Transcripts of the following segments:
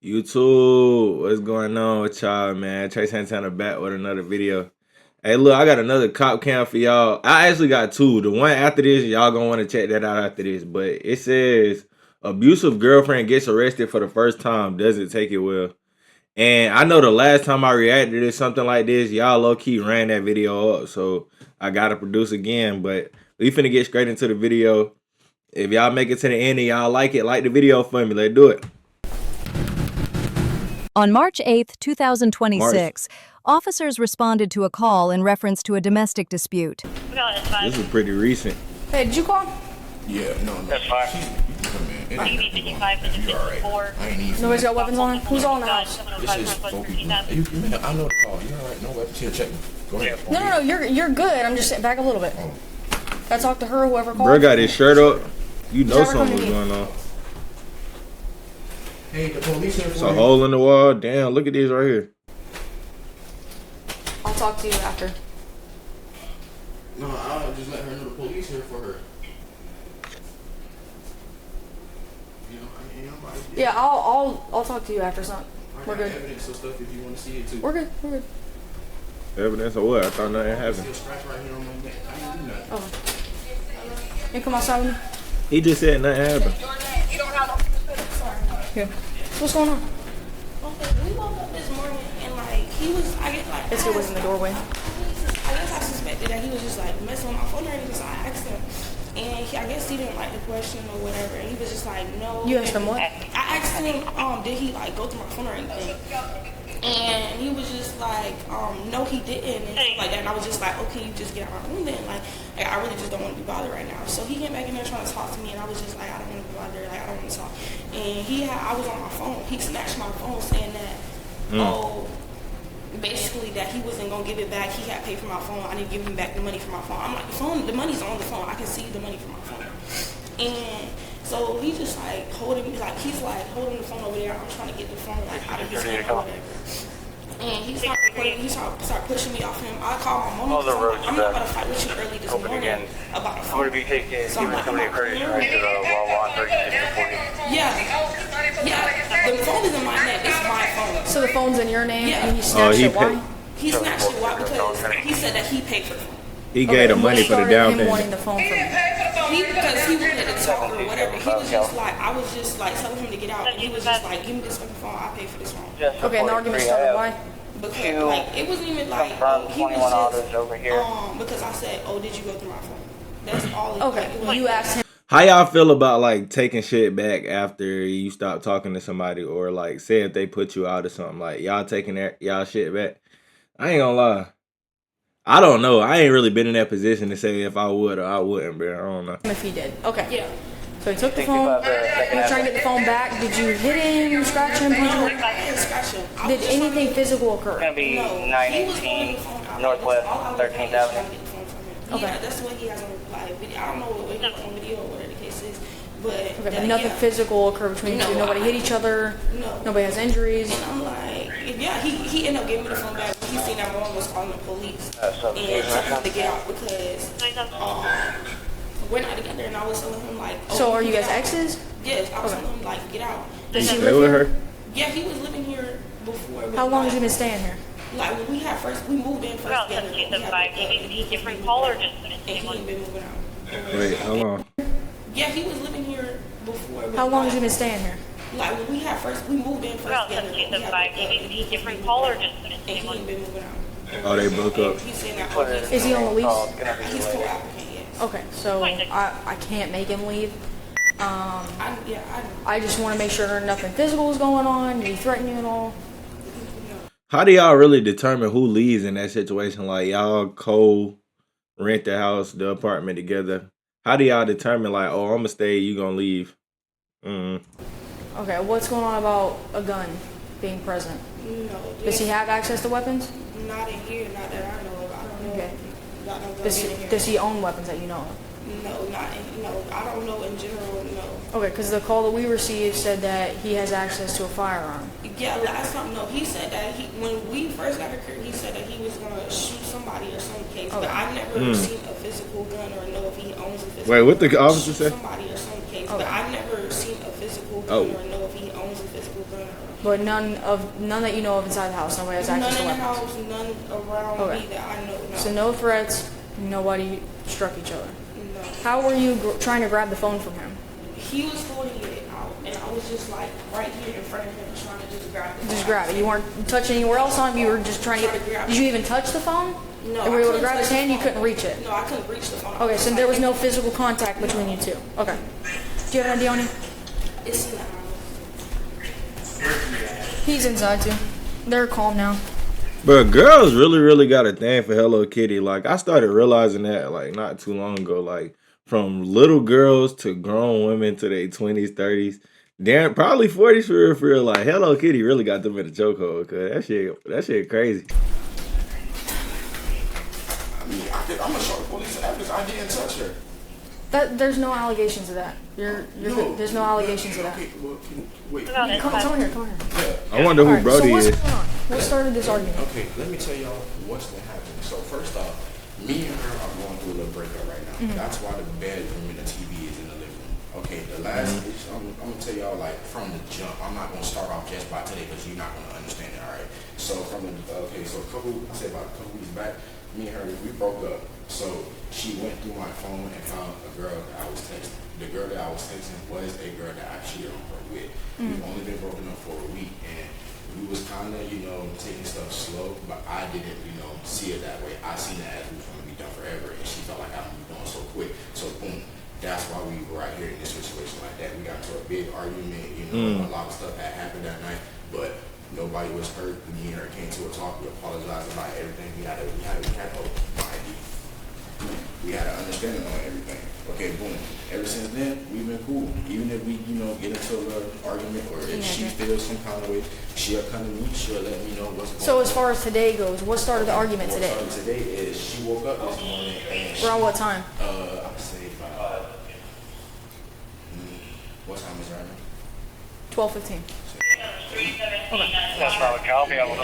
YouTube, what's going on with y'all, man? Trey Santana back with another video. Hey, look, I got another cop cam for y'all. I actually got two. The one after this, y'all gonna want to check that out after this. But it says abusive girlfriend gets arrested for the first time, doesn't take it well. And I know the last time I reacted to something like this, y'all low-key ran that video up. So I gotta produce again. But we finna get straight into the video. If y'all make it to the end and y'all like it, like the video for me. Let's do it. On March 8, 2026, officers responded to a call in reference to a domestic dispute. This is pretty recent. Hey, did you call? Yeah, no. That's fine. You're alright. I ain't even. Nobody's got weapons on? Who's all in the house? This is 4 people. I know the call. You're alright. No weapons here. Check me. Go ahead. No, you're good. I'm just saying, back up a little bit. I talked to her, whoever called. Bro got his shirt up. You know something was going on. Hey, the police here for It's a hole in the wall. Damn, look at this right here. I'll talk to you after. No, I'll just let her know the police here for her. Yeah, I'll talk to you after, son. We're good. Evidence of stuff if you want to see it too. We're good. We're good. Evidence of what? I thought nothing happened. Scratch right here on my neck. I didn't do nothing. Okay. You come outside with me? He just said nothing happened. Here. What's going on? Okay, we woke up this morning and like he was, I guess like. It's was in the doorway. I guess I suspected that he was just like messing with my phone or anything, so I asked him, and I guess he didn't like the question or whatever, and he was just like, no. You asked him what? I asked him, did he like go through my phone or anything? And he was just like, no, he didn't, and stuff like that. And I was just like, okay, you just get out of my room then. Like, I really just don't want to be bothered right now. So he came back in there trying to talk to me, and I was just like, I don't want to be bothered. Like, I don't want to talk. And I was on my phone. He snatched my phone, saying that, basically that he wasn't gonna give it back. He had paid for my phone. I didn't give him back the money for my phone. I'm like, the money's on the phone. I can see the money from my phone. And so he just like holding me, like he's like holding the phone over there. I'm trying to get the phone like out of his hand or whatever. And he started pushing me off him. I called my mom. I'm not about to fight with you early this morning about the phone. I'm going to be taking somebody Curtis right to the Wawa 3640. Yeah. The phone is in my neck. It's my phone. So the phone's in your name, Yeah. and he snatched it. Why? He snatched it. Why? Because he said that he paid for the phone. He gave the money for the down him wanting payment. the phone from you. Because he wanted to talk or whatever. He was just like, I was just like telling him to get out, and he was just like, give me this fucking phone. I pay for this phone. Okay, and the argument started. Why? Because like it wasn't even like he was just over here. because I said, oh, did you go through my phone? That's all. Okay, well, you asked him. How y'all feel about like taking shit back after you stop talking to somebody, or like say if they put you out or something, like y'all taking y'all shit back? I ain't gonna lie. I don't know. I ain't really been in that position to say if I would or I wouldn't, bro. I don't know. If he did. Okay. Yeah. So he took the phone. He was trying to get the phone back. Did you hit him, scratch him, punch him? I didn't scratch him. Did anything physical occur? It's going to be No, he was holding 918 the phone out. Northwest All I was 13th doing was trying Avenue. to get the phone from him. Okay. Yeah, that's what he has on like video. I don't know what he has on video or whatever the case is, but Okay, but nothing physical occurred between you two. Nobody hit each other. No. Nobody has injuries. And I'm like, yeah, he ended up giving me the phone back. He seen that my mom was calling the police so and told him to get out because we're not together. And I was telling him like, oh, So are you guys get out. exes? Yes, I was telling him like, get out. Does he Stay live with here? her. Yeah, he was living here before. How long has he been staying here? Like when we moved in first together. Do you need a different call or just And he ain't been moving out. Wait, hold on. Yeah, he was living here before. How long has he been staying here? Like when we moved in first together. Do you need a different call or just And he ain't been moving out. Oh, they broke up. He's saying that. Is he on the lease? He's still applicant, yes. Okay, so I can't make him leave. I just want to make sure nothing physical is going on. Did he threaten you at all? How do y'all really determine who leaves in that situation? Like y'all rent the house, the apartment together. How do y'all determine like, oh, I'm gonna stay, you gonna leave? Okay, what's going on about a gun being present? No. Does he have access to weapons? Not in here, not that I know of. I don't know. Okay. Not no gun in here. Does he own weapons that you know of? No, I don't know in general, no. Okay, because the call that we received said that he has access to a firearm. Yeah, last time, no, he said that when we first got here, he said that he was gonna shoot somebody or some case, but I've never seen a physical gun or know if he owns a physical gun. Wait, what the officer Shoot said? somebody or some case, but I've never seen a physical gun or know if he owns a physical gun But none that you know of inside the house. Nobody has access None to in the weapons. house, none around Okay. me that I know. No. So no threats. Nobody struck each other. No. How were you trying to grab the phone from him? He was holding it out, and I was just like right here in front of him, trying to just grab it. Just grab it. You weren't touching anywhere else on him. You were just trying to get. Did you even touch the phone? No. And were you able to I grab his couldn't hand? You touch the couldn't reach it. phone. No, I couldn't reach the phone. Okay, so there was no physical contact between you two. Okay. Do you have an ID on him? It's in the house. He's inside too. They're calm now. But girls really got a thing for Hello Kitty. Like I started realizing that like not too long ago. Like from little girls to grown women to their 20s, 30s, damn probably 40s for real. Like Hello Kitty really got them in a chokehold. Cause that shit crazy. I mean, I'm gonna show the police evidence. I didn't touch her. There's no allegations of that. You're good. There's no allegations of that. Okay, well, wait. About it. Come on here. Yeah. I wonder who Alright, so Brody what's is. going on? What started this argument? Okay, let me tell y'all what's been happening. So first off, me and her are going through a little breakup right now. That's why the bedroom and the TV is in the living room. Okay, the last issue, I'm gonna tell y'all like from the jump. I'm not gonna start off just by today because you're not gonna understand it. All right. So from the so I say about a couple weeks back, me and her we broke up. So she went through my phone and found a girl that I was texting. The girl that I was texting was a girl that I cheated on her with. We've only been broken up for a week, and we was kind of, taking stuff slow, but I didn't, see it that way. I seen it as we was going to be done forever, and she felt like I was going so quick. So boom, that's why we were right here in this situation like that. We got into a big argument, a lot of stuff had happened that night, but nobody was hurt. Me and her came to a talk. We apologized about everything. We had an understanding on everything. Okay, boom. Ever since then, we've been cool. Even if we, get into an argument or if she feels some kind of way, she'll come to me. She'll let me know what's going on. So as far as today goes, what started the argument What today? started today is she woke up this morning and Around what time? I'd say about what time is it right now? 12:15. That's probably copy. I was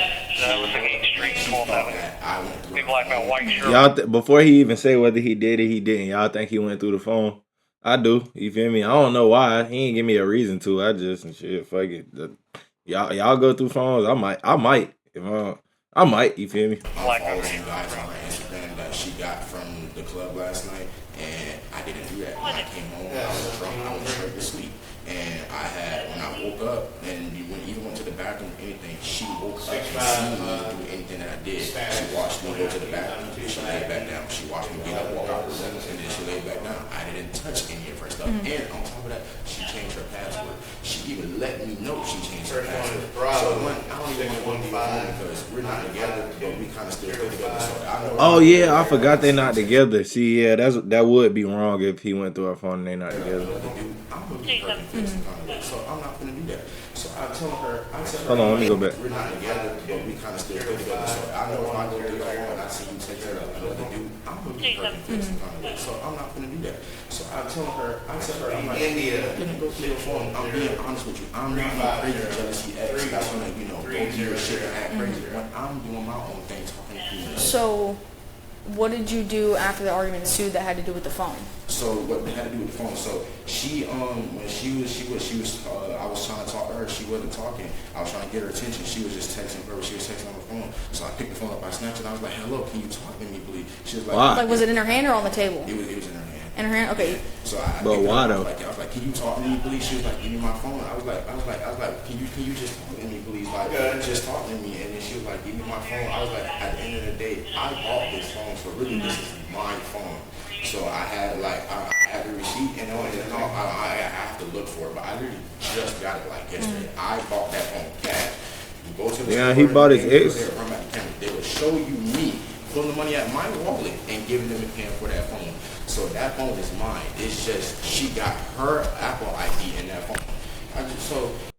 looking at Street 12th Avenue. I went through Big black man, white shirt. Y'all before he even say whether he did it, he didn't. Y'all think he went through the phone? I do. You feel me? I don't know why. He ain't give me a reason to. I just shit. Fuck it. Y'all go through phones. I might. I might. You feel me? I followed some guys on her Instagram that she got from the club last night, and I didn't do that. When I came home, I was drunk. I was straight to sleep. And when I woke up and even went to the bathroom, anything, she woke up and seen me do anything that I did. She watched me go to the bathroom, she laid back down. She watched me get up, walk out the room, and then she laid back down. I didn't touch any of her stuff. And on top of that, she changed her password. She even let me know she changed her password. So I don't even want to go home because we're not together, but we kind of still together. So I know. Oh yeah, I forgot they not together. See, yeah, that would be wrong if he went through our phone and they not together. I'm gonna be perfect some kind of way, so I'm not gonna do that. So I tell her, Hold on, let me go back. We're not together, but we kind of still together. So I know if I go to your phone and I see you take care of another dude, I'm gonna be perfect some kind of way. So I'm not gonna do that. So I tell her, I'm like, I didn't go through your phone. I'm being honest with you. I'm not a crazy jealousy ex. That's when go through your shit and act crazy. When I'm doing my own thing, talking to you. So, what did you do after the argument ensued that had to do with the phone? So what they had to do with the phone? So she, when she was, I was trying to talk to her. She wasn't talking. I was trying to get her attention. She was just texting her. She was texting on the phone. So I picked the phone up. I snatched it. I was like, "Hello, can you talk to me, please?" She was like, Why? Like, was it in her hand or on the table? It was in her hand. In her hand? Okay. So I But why though? I was like, "Can you talk to me, please?" She was like, "Give me my phone." I was like, "Can you just talk to me, please? Like, just talk to me." And then she was like, "Give me my phone." I was like, "At the end of the day, I bought this phone, so really this is my phone." So I had the receipt and all, I have to look for it, but I literally just got it like yesterday. I bought that phone cash. You go to the Yeah, store, he bought his they ex. will run back the camera. They will show you me pulling the money out of my wallet and giving them a pen for that phone. So that phone is mine. It's just she got her Apple ID in that phone.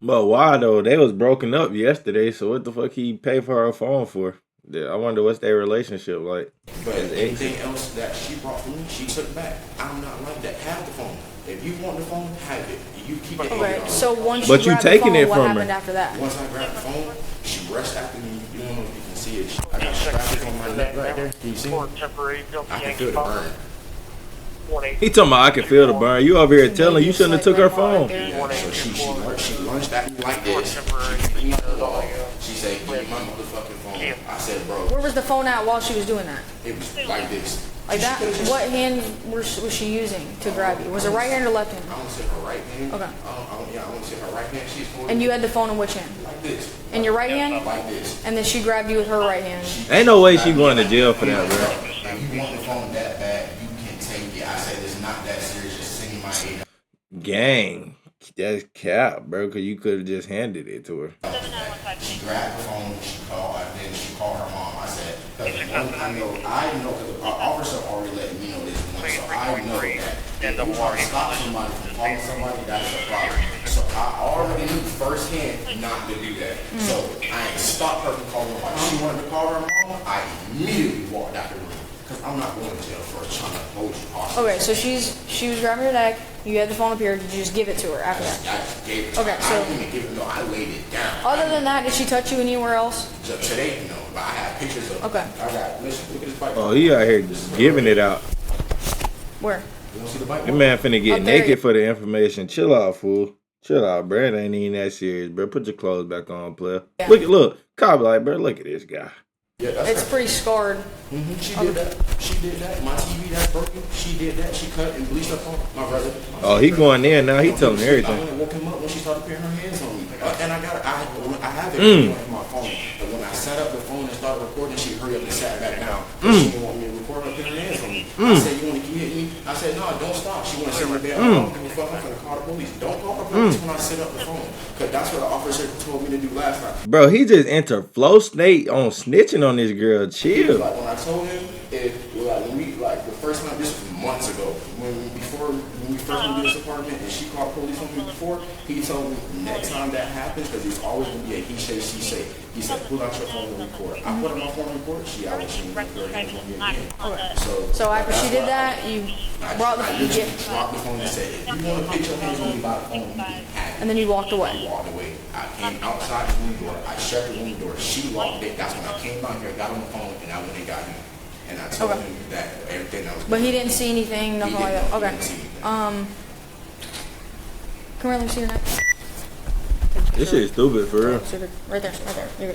But why though? They was broken up yesterday, so what the fuck he pay for her phone for? I wonder what's their relationship like. But anything else that she brought for me, she took back. I'm not like that. Have the phone. If you want the phone, have it. You keep it. Okay. So once But you you grabbed taking the it phone, from what her. happened after that? Once I grabbed the phone, she rushed after me. You don't know if you can see it. I got scratches on my neck right there. Can you see it? Temporary I can feel the burn. He talking about I can feel the burn. You over here telling you shouldn't have took her phone. Yeah, so she lunged at me like this. She said, "Give me my motherfucking phone." I said, "Bro, Where was the phone at while she was doing that? it was like this." Like that? What hand was she using to grab you? Was it right hand or left hand? I want to say her right hand. Okay. I want to say her right hand. She's holding And you had the phone in which hand? like this, In your right hand? like this. And then she grabbed you with her right hand. Ain't no way she going to jail for that, bro. If you want the phone that bad, you can take it. I said it's not that serious. Just send me my $8. Gang. That's cap, bro, because you could have just handed it to her. She grabbed the phone, she called, and then she called her mom. I said, because I know, because the officer already let me know this one, so I know that if you try to stop somebody from calling somebody, that's a problem. So I already knew firsthand not to do that. So I ain't stopped her from calling her. She wanted to call her mom, I immediately walked out the room. Because I'm not going to jail for trying to hold you hostage. Okay, so she was grabbing her neck. You had the phone up here. Did you just give it to her after that? I gave it. Okay, I so- didn't even give it. No, I laid it down. Other than that, did she touch you anywhere else? So today, no, but I have pictures of. Okay. I got. Listen, look at this bike. Oh, he out here just giving it out. Where? You want to see the bike? That man finna get Up there. naked for the information. Chill out, fool. Chill out, bro. It ain't even that serious, bro. Put your clothes back on, player. Yeah. Look. Cop like, bro, look at this guy. Yeah, that's It's pretty scarred. She did that. She did that. My TV that's broken. She did that. She cut and bleached up on my brother. Oh, he going in now. He telling I everything. went and woke him up when she started putting her hands on me. And I have it on my phone. But when I set up the phone and started recording, she hurried up and sat back down. She didn't want me to record her putting her hands on me. I said, "You want to keep hitting me?" I said, "No, don't stop." She want to sit in the bed. I don't give a fuck. I'm going to call the police. Don't call the police when I set up the phone. Because that's what the officer told me to do last time. Bro, he just entered flow state on snitching on this girl. Chill. Like when I told him, when we the first time, this was months ago, when we first moved to this apartment and she called police on me before, he told me next time that happens, because there's always gonna be a he say she say. He said, "Pull out your phone and record." I put on my phone and record. She out with me. So after she did that, you brought the I just dropped the phone and said, "If you want to put your hands on me by the phone, you can have it." and then you walked I away. walked away. I came outside the room door. I shut the room door. She locked it. That's when I came out here, got on the phone, and I went and got him. And I told him that everything that was. But he didn't see anything, nothing like that. Okay. He didn't see anything. Come here, let me see your neck. This shit is stupid for real. So you're good. Right there. You're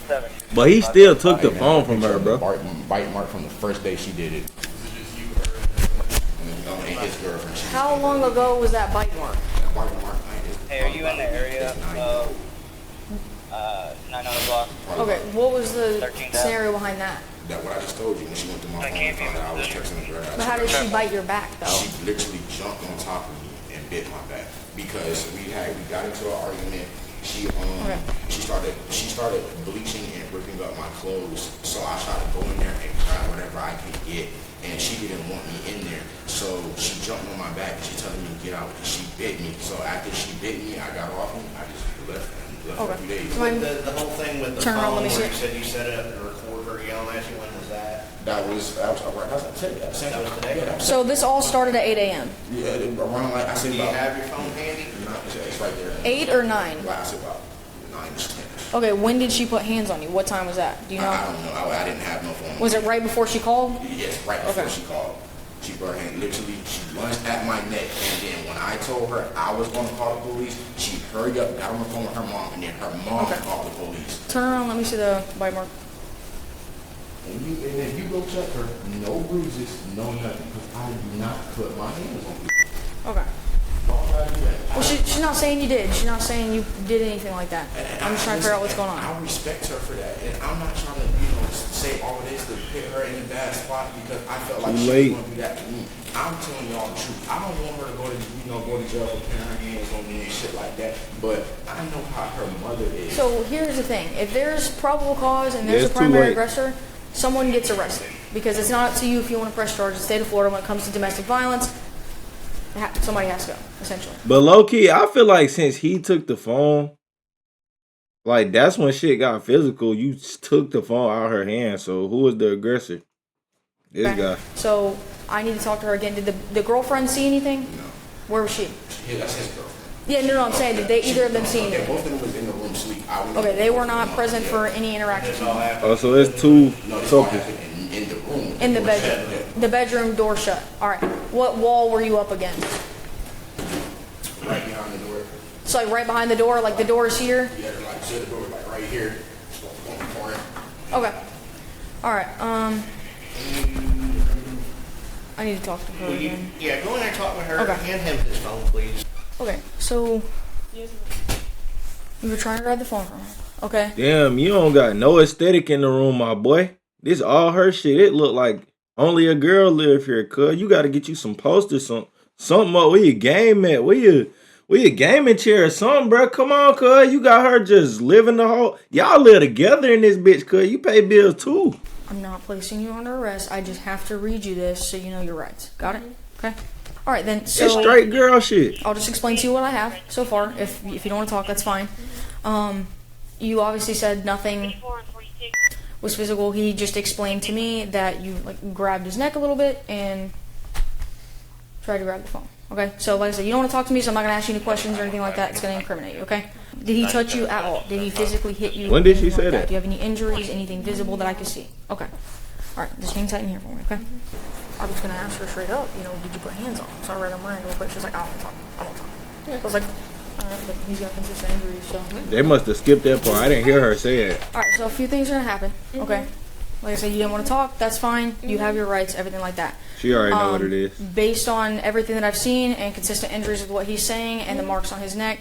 good. But he still took the phone from her, bro. Bite mark from the first day she did it. And his girlfriend. How long ago was that bite mark? Bite mark. Hey, are you in the area of 900 block? Okay, what was the 13,000. scenario behind that? That what I just told you when she went to my phone and found out I was texting her. But how did she bite your back though? She literally jumped on top of me and bit my back because we got into an argument. She started bleaching and ripping up my clothes. So I tried to go in there and grab whatever I could get, and she didn't want me in there. So she jumped on my back and she telling me to get out. And she bit me. So after she bit me, I got off and I just left for a few days. The whole thing with the Turn around, phone let me see where it. you said you set it up to record her yelling at you, when was that? That was today. That was today? Yeah, So this all started at 8 a.m. around like I said Do you about. have your phone handy? It's right there. 8 or 9? Like I said about 9 to 10. Okay, when did she put hands on you? What time was that? Do you I know? don't know. I didn't have no phone. Was it right before she called? Yes, right before Okay. she called. She put her hand, literally, she lunged at my neck, and then when I told her I was going to call the police, she hurried up, got on the phone with her mom, and then her mom called the police. Turn around, let me see the bite mark. And if you go check her, no bruises, no nothing, because I do not put my hands on you. Okay. Well, she's not saying you did. She's not saying you did anything like that. I'm just trying to figure out what's going on. I respect her for that, and I'm not trying to, say all this to put her in a bad spot because I felt like Too she was late. going to do that to me. I'm telling y'all the truth. I don't want her to go to jail for putting her hands on me and shit like that. But I know how her mother is. So here's the thing. If there's probable cause and there's It's a too primary late. aggressor, someone gets arrested. Because it's not up to you if you want to press charges. The state of Florida, when it comes to domestic violence, somebody has to go, essentially. But low key, I feel like since he took the phone, like that's when shit got physical. You took the phone out of her hand. So who was the aggressor? This Okay. guy. So I need to talk to her again. Did the girlfriend see anything? No. Where was she? Yeah, that's his girlfriend. Yeah, no, I'm saying, did they either of them see Okay, anything? both of them was in the room sleep. Okay, they were not present for any interaction Oh, so it's two No, this all couples. happened in the room. in the bedroom. The bedroom door shut. All right. What wall were you up against? Right behind the door. So like right behind the door, like the door is here. Yeah, like so the door like right here. On the corner. Okay. All right. I need to talk to her again. Yeah, go in there and talk with her. Okay. Hand him his phone, please. Okay. So you were trying to grab the phone from her. Okay. Damn, you don't got no aesthetic in the room, my boy. This all her shit. It look like only a girl live here, cuz. You gotta get you some posters, something up. Where your game at? Where your gaming chair or something, bro? Come on, cuz. You got her just living the whole. Y'all live together in this bitch, cuz. You pay bills too. I'm not placing you under arrest. I just have to read you this so you know your rights. Got it? Okay. All right then. So It's straight girl shit. I'll just explain to you what I have so far. If you don't want to talk, that's fine. You obviously said nothing 4 and 46. was physical. He just explained to me that you like grabbed his neck a little bit and tried to grab the phone. Okay. So like I said, you don't want to talk to me, so I'm not gonna ask you any questions or anything like that. It's gonna incriminate you. Okay. Did he touch you at all? Did he physically hit you? When did she Anything say like that? Do you have any injuries? Anything visible that I can see? Okay. All right. Just hang tight in here for me. Okay. I was gonna ask her straight up. You know, did you put hands on him? So I read her mind real quick. She was like, I don't talk. I don't talk. I was like, all right, but he's got consistent injuries, so. They must have skipped that part. I didn't hear her say it. All right, so a few things are gonna happen. Okay. Like I said, you didn't want to talk. That's fine. You have your rights. Everything like that. She already know what it is. Based on everything that I've seen and consistent injuries with what he's saying and the marks on his neck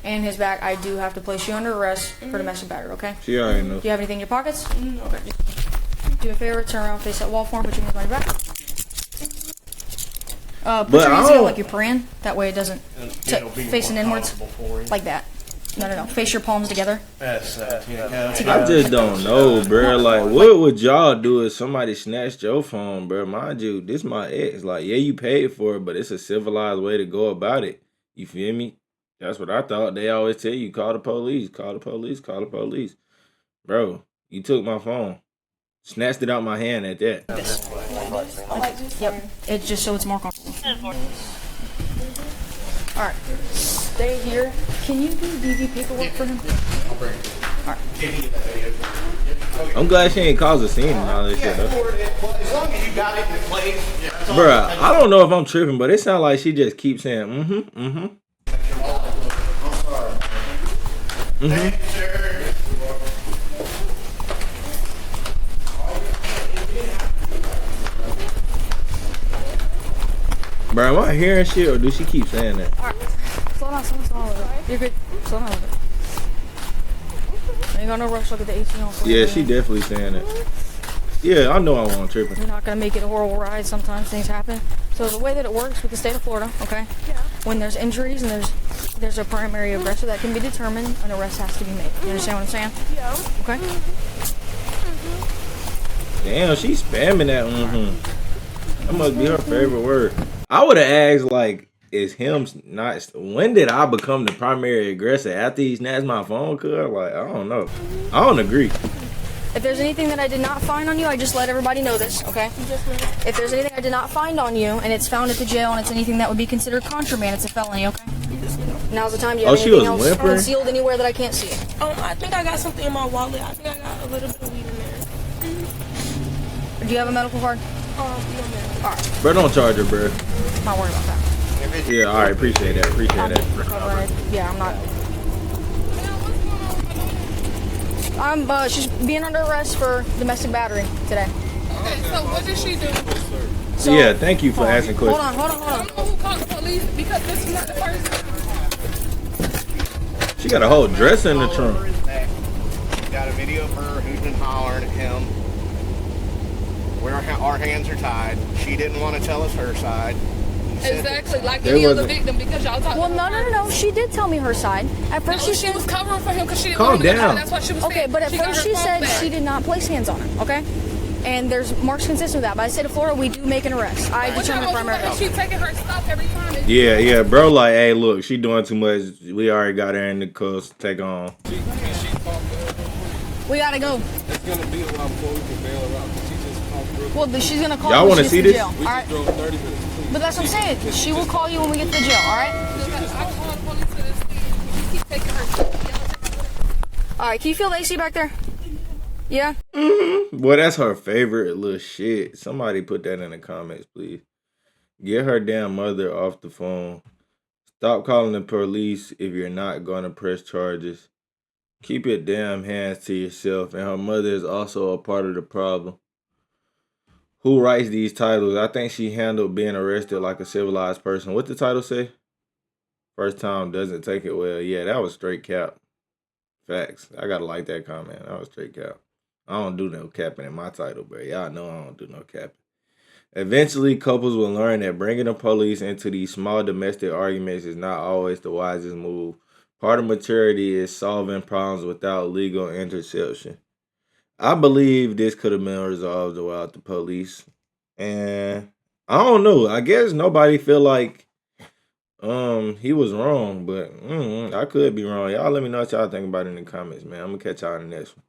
and his back, I do have to place you under arrest for domestic battery. Okay. She already know. Do you have anything in your pockets? No. Okay. Do me a favor. Turn around, face that wall for him. Put your hands on your back. Put But your I hands together don't- like you're praying. That way it doesn't facing inwards like that. No. Face your palms together. That's I just don't know, bro. Like, what would y'all do if somebody snatched your phone, bro? Mind you, this my ex. Like, yeah, you paid for it, but it's a civilized way to go about it. You feel me? That's what I thought. They always tell you, call the police, call the police, call the police. Bro, you took my phone. Snatched it out my hand at that. Yep. It's just so it's more comfortable. All right. Stay here. Can you do DV paperwork for him? I'll bring it. I'm glad she ain't caused a scene and all that shit, though. As long as you got it in place. Bruh, I don't know if I'm tripping, but it sounds like she just keeps saying, Bruh, am I hearing shit or do she keep saying that? All right. Slow down. You're good. Slow down a little bit. Ain't got no rush. Look at the 18 on. Yeah, she definitely saying that. Yeah, I know I wasn't tripping. You're not gonna make it a horrible ride. Sometimes things happen. So the way that it works with the state of Florida, okay? Yeah. When there's injuries and there's a primary aggressor that can be determined, an arrest has to be made. You understand what I'm saying? Yeah. Okay. Damn, she's spamming that. That must be her favorite word. I would have asked, like, is him not? When did I become the primary aggressor? After he snatched my phone? Cause like, I don't know. I don't agree. If there's anything that I did not find on you, I just let everybody know this, okay? If there's anything I did not find on you and it's found at the jail and it's anything that would be considered contraband, it's a felony, okay? Now's the time. Do you have Oh, she anything was else whimpering? concealed anywhere that I can't see? I think I got something in my wallet. I think I got a little bit of weed in there. Do you have a medical card? No, man. Alright, Bro, don't charge her, bro. not worried about that. Yeah, all right, appreciate that. Yeah, I'm not. She's being under arrest for domestic battery today. Okay, so what did she do? So, Yeah, thank you for asking Hold questions. on. I don't know who called the police because this is not the first time. She got a whole dress in the trunk. Got a video of her who's been hollering at him. Where our hands are tied. She didn't want to tell us her side. Exactly, like There any other wasn't- victim because y'all talked Well, about no. She did tell me her side. At first No, she she was said, covering for him because she didn't Calm want him to down. die. That's what she was okay, saying. but at got first her she phone said back. she did not place hands on him, okay? And there's marks consistent with that. By the state of Florida, we do make an arrest. I What y'all determine gonna do primary about it? She taking her stuff every time. Yeah, bro. Like, hey, look, she doing too much. We already got her in the cuffs. Take her on. We gotta go. It's gonna be a while before we can bail her out. She just talked real quick. Well, she's gonna call Y'all when wanna she see gets to this? jail. We All just right. drove 30 minutes. Please. But that's what I'm saying. She will call you when we get to the jail. All right. I called the police to this thing. She keep taking her stuff. All right. Can you feel the AC back there? Yeah. Boy, that's her favorite little shit. Somebody put that in the comments, please. Get her damn mother off the phone. Stop calling the police if you're not gonna press charges. Keep your damn hands to yourself. And her mother is also a part of the problem. Who writes these titles? I think she handled being arrested like a civilized person. What the title say? First time doesn't take it well. Yeah, that was straight cap. Facts. I gotta like that comment. That was straight cap. I don't do no capping in my title, bro. Y'all know I don't do no capping. Eventually, couples will learn that bringing the police into these small domestic arguments is not always the wisest move. Part of maturity is solving problems without legal interception. I believe this could have been resolved without the police. And I don't know. I guess nobody feel like he was wrong, but I could be wrong. Y'all let me know what y'all think about it in the comments, man. I'm gonna catch y'all in the next one.